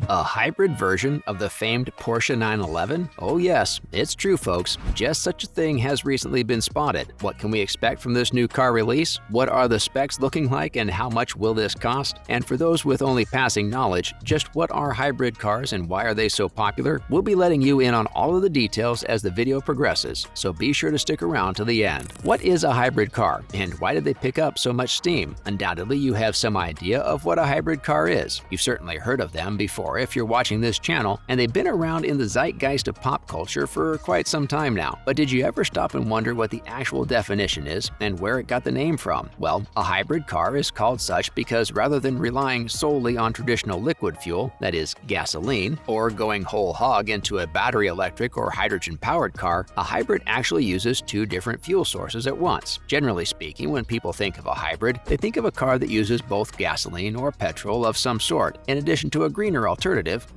A hybrid version of the famed Porsche 911? Oh yes, it's true folks, just such a thing has recently been spotted. What can we expect from this new car release? What are the specs looking like and how much will this cost? And for those with only passing knowledge, just what are hybrid cars and why are they so popular? We'll be letting you in on all of the details as the video progresses, so be sure to stick around to the end. What is a hybrid car and why did they pick up so much steam? Undoubtedly you have some idea of what a hybrid car is. You've certainly heard of them before if you're watching this channel, and they've been around in the zeitgeist of pop culture for quite some time now. But did you ever stop and wonder what the actual definition is and where it got the name from? Well, a hybrid car is called such because rather than relying solely on traditional liquid fuel, that is gasoline, or going whole hog into a battery electric or hydrogen-powered car, a hybrid actually uses two different fuel sources at once. Generally speaking, when people think of a hybrid, they think of a car that uses both gasoline or petrol of some sort, in addition to a greener alternative,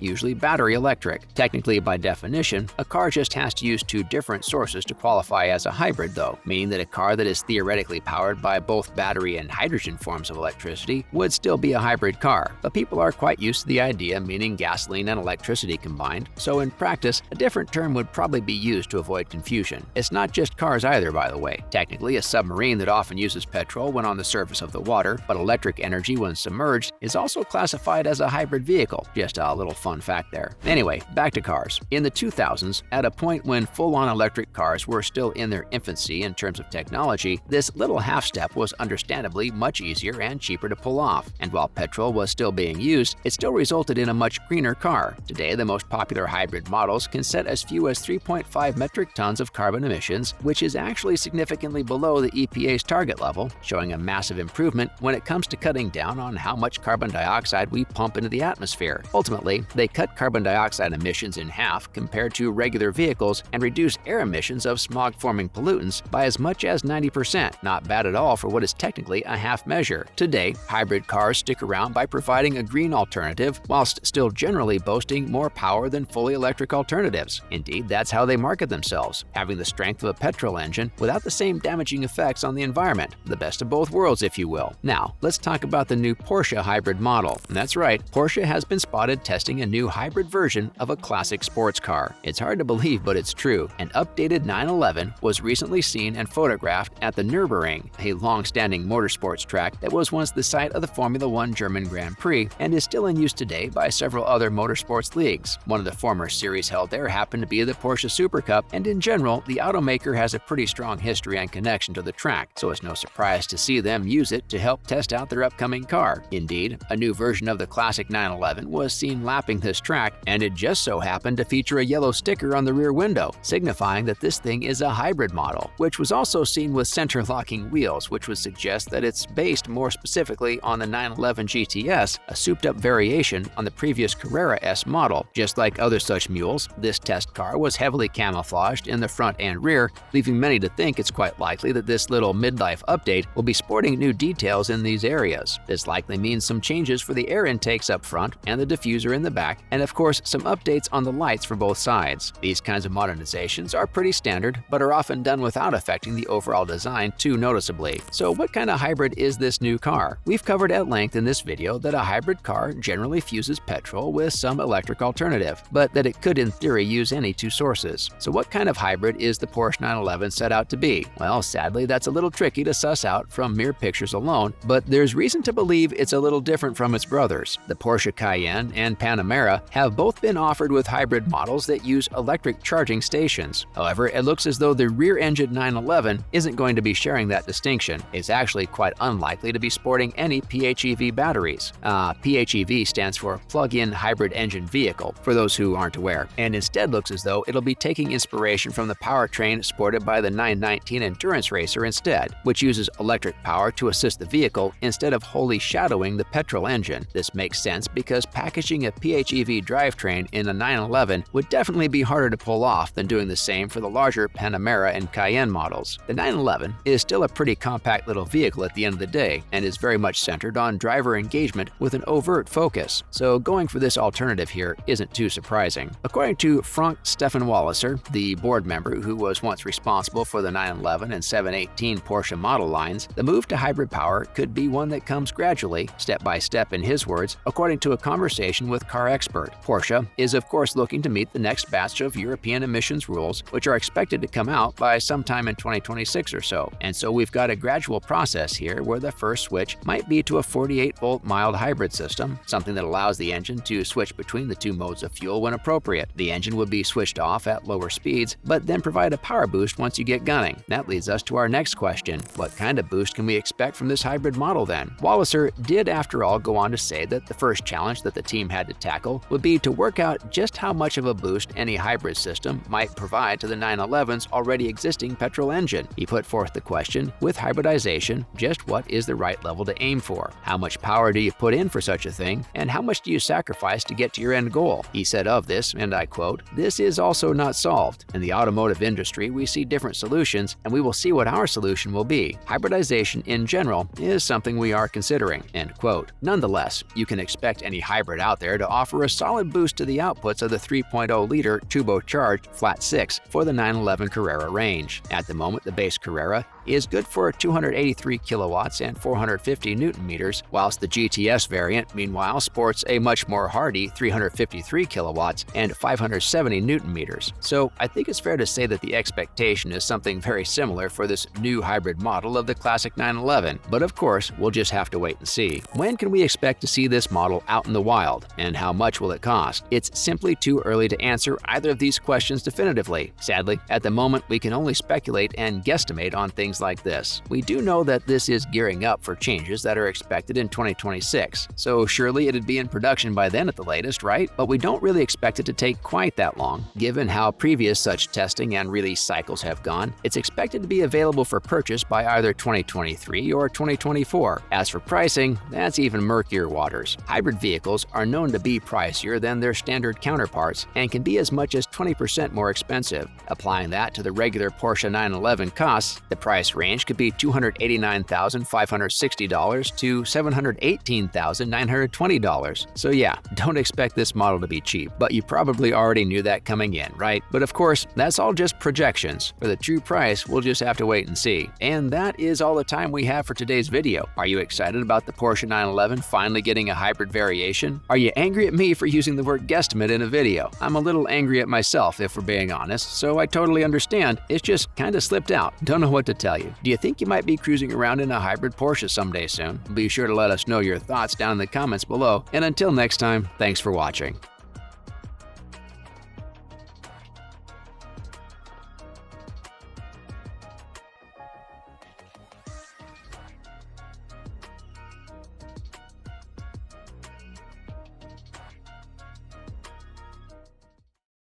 usually battery electric. Technically, by definition, a car just has to use two different sources to qualify as a hybrid though, meaning that a car that is theoretically powered by both battery and hydrogen forms of electricity would still be a hybrid car. But people are quite used to the idea meaning gasoline and electricity combined, so in practice, a different term would probably be used to avoid confusion. It's not just cars either, by the way. Technically, a submarine that often uses petrol when on the surface of the water, but electric energy when submerged, is also classified as a hybrid vehicle. Just a little fun fact there. Anyway, back to cars. In the 2000s, at a point when full-on electric cars were still in their infancy in terms of technology, this little half-step was understandably much easier and cheaper to pull off. And while petrol was still being used, it still resulted in a much greener car. Today, the most popular hybrid models can set as few as 3.5 metric tons of carbon emissions, which is actually significantly below the EPA's target level, showing a massive improvement when it comes to cutting down on how much carbon dioxide we pump into the atmosphere. Ultimately, they cut carbon dioxide emissions in half compared to regular vehicles and reduce air emissions of smog-forming pollutants by as much as 90%. Not bad at all for what is technically a half measure. Today, hybrid cars stick around by providing a green alternative whilst still generally boasting more power than fully electric alternatives. Indeed, that's how they market themselves, having the strength of a petrol engine without the same damaging effects on the environment. The best of both worlds, if you will. Now, let's talk about the new Porsche hybrid model. And that's right, Porsche has been spotted testing a new hybrid version of a classic sports car. It's hard to believe, but it's true. An updated 911 was recently seen and photographed at the Nürburgring, a long-standing motorsports track that was once the site of the Formula One German Grand Prix and is still in use today by several other motorsports leagues. One of the former series held there happened to be the Porsche Super Cup, and in general, the automaker has a pretty strong history and connection to the track, so it's no surprise to see them use it to help test out their upcoming car. Indeed, a new version of the classic 911 was seen lapping this track, and it just so happened to feature a yellow sticker on the rear window, signifying that this thing is a hybrid model, which was also seen with center-locking wheels, which would suggest that it's based more specifically on the 911 GTS, a souped-up variation on the previous Carrera S model. Just like other such mules, this test car was heavily camouflaged in the front and rear, leaving many to think it's quite likely that this little midlife update will be sporting new details in these areas. This likely means some changes for the air intakes up front and the diffuser in the back, and of course some updates on the lights for both sides. These kinds of modernizations are pretty standard, but are often done without affecting the overall design too noticeably. So what kind of hybrid is this new car? We've covered at length in this video that a hybrid car generally fuses petrol with some electric alternative, but that it could in theory use any two sources. So what kind of hybrid is the Porsche 911 set out to be? Well, sadly that's a little tricky to suss out from mere pictures alone, but there's reason to believe it's a little different from its brothers. The Porsche Cayenne and Panamera have both been offered with hybrid models that use electric charging stations. However, it looks as though the rear-engine 911 isn't going to be sharing that distinction. It's actually quite unlikely to be sporting any PHEV batteries. PHEV stands for Plug-in Hybrid Engine Vehicle, for those who aren't aware, and instead looks as though it'll be taking inspiration from the powertrain sported by the 919 Endurance Racer instead, which uses electric power to assist the vehicle instead of wholly shadowing the petrol engine. This makes sense because packaging a PHEV drivetrain in a 911 would definitely be harder to pull off than doing the same for the larger Panamera and Cayenne models. The 911 is still a pretty compact little vehicle at the end of the day and is very much centered on driver engagement with an overt focus, so going for this alternative here isn't too surprising. According to Frank Stefan-Walliser, the board member who was once responsible for the 911 and 718 Porsche model lines, the move to hybrid power could be one that comes gradually, step by step in his words, according to a conversation conversation with Car Expert. Porsche is of course looking to meet the next batch of European emissions rules, which are expected to come out by sometime in 2026 or so. And so we've got a gradual process here where the first switch might be to a 48-volt mild hybrid system, something that allows the engine to switch between the two modes of fuel when appropriate. The engine would be switched off at lower speeds, but then provide a power boost once you get gunning. That leads us to our next question. What kind of boost can we expect from this hybrid model then? Walliser did after all go on to say that the first challenge that the team had to tackle would be to work out just how much of a boost any hybrid system might provide to the 911's already existing petrol engine. He put forth the question, with hybridization, just what is the right level to aim for? How much power do you put in for such a thing, and how much do you sacrifice to get to your end goal? He said of this, and I quote, "This is also not solved. In the automotive industry, we see different solutions, and we will see what our solution will be. Hybridization in general is something we are considering," end quote. Nonetheless, you can expect any hybrid out there to offer a solid boost to the outputs of the 3.0-liter turbocharged flat 6 for the 911 Carrera range. At the moment, the base Carrera is good for 283 kilowatts and 450 newton meters, whilst the GTS variant, meanwhile, sports a much more hardy 353 kilowatts and 570 newton meters. So I think it's fair to say that the expectation is something very similar for this new hybrid model of the classic 911, but of course, we'll just have to wait and see. When can we expect to see this model out in the wild, and how much will it cost? It's simply too early to answer either of these questions definitively. Sadly, at the moment, we can only speculate and guesstimate on things like this. We do know that this is gearing up for changes that are expected in 2026, so surely it'd be in production by then at the latest, right? But we don't really expect it to take quite that long. Given how previous such testing and release cycles have gone, it's expected to be available for purchase by either 2023 or 2024. As for pricing, that's even murkier waters. Hybrid vehicles are known to be pricier than their standard counterparts and can be as much as 20% more expensive. Applying that to the regular Porsche 911 costs, the price range could be $289,560 to $718,920. So yeah, don't expect this model to be cheap, but you probably already knew that coming in, right? But of course, that's all just projections. For the true price, we'll just have to wait and see. And that is all the time we have for today's video. Are you excited about the Porsche 911 finally getting a hybrid variation? Are you angry at me for using the word guesstimate in a video? I'm a little angry at myself, if we're being honest, so I totally understand. It's just kinda slipped out. Don't know what to tell you. Do you think you might be cruising around in a hybrid Porsche someday soon? Be sure to let us know your thoughts down in the comments below. And until next time, thanks for watching.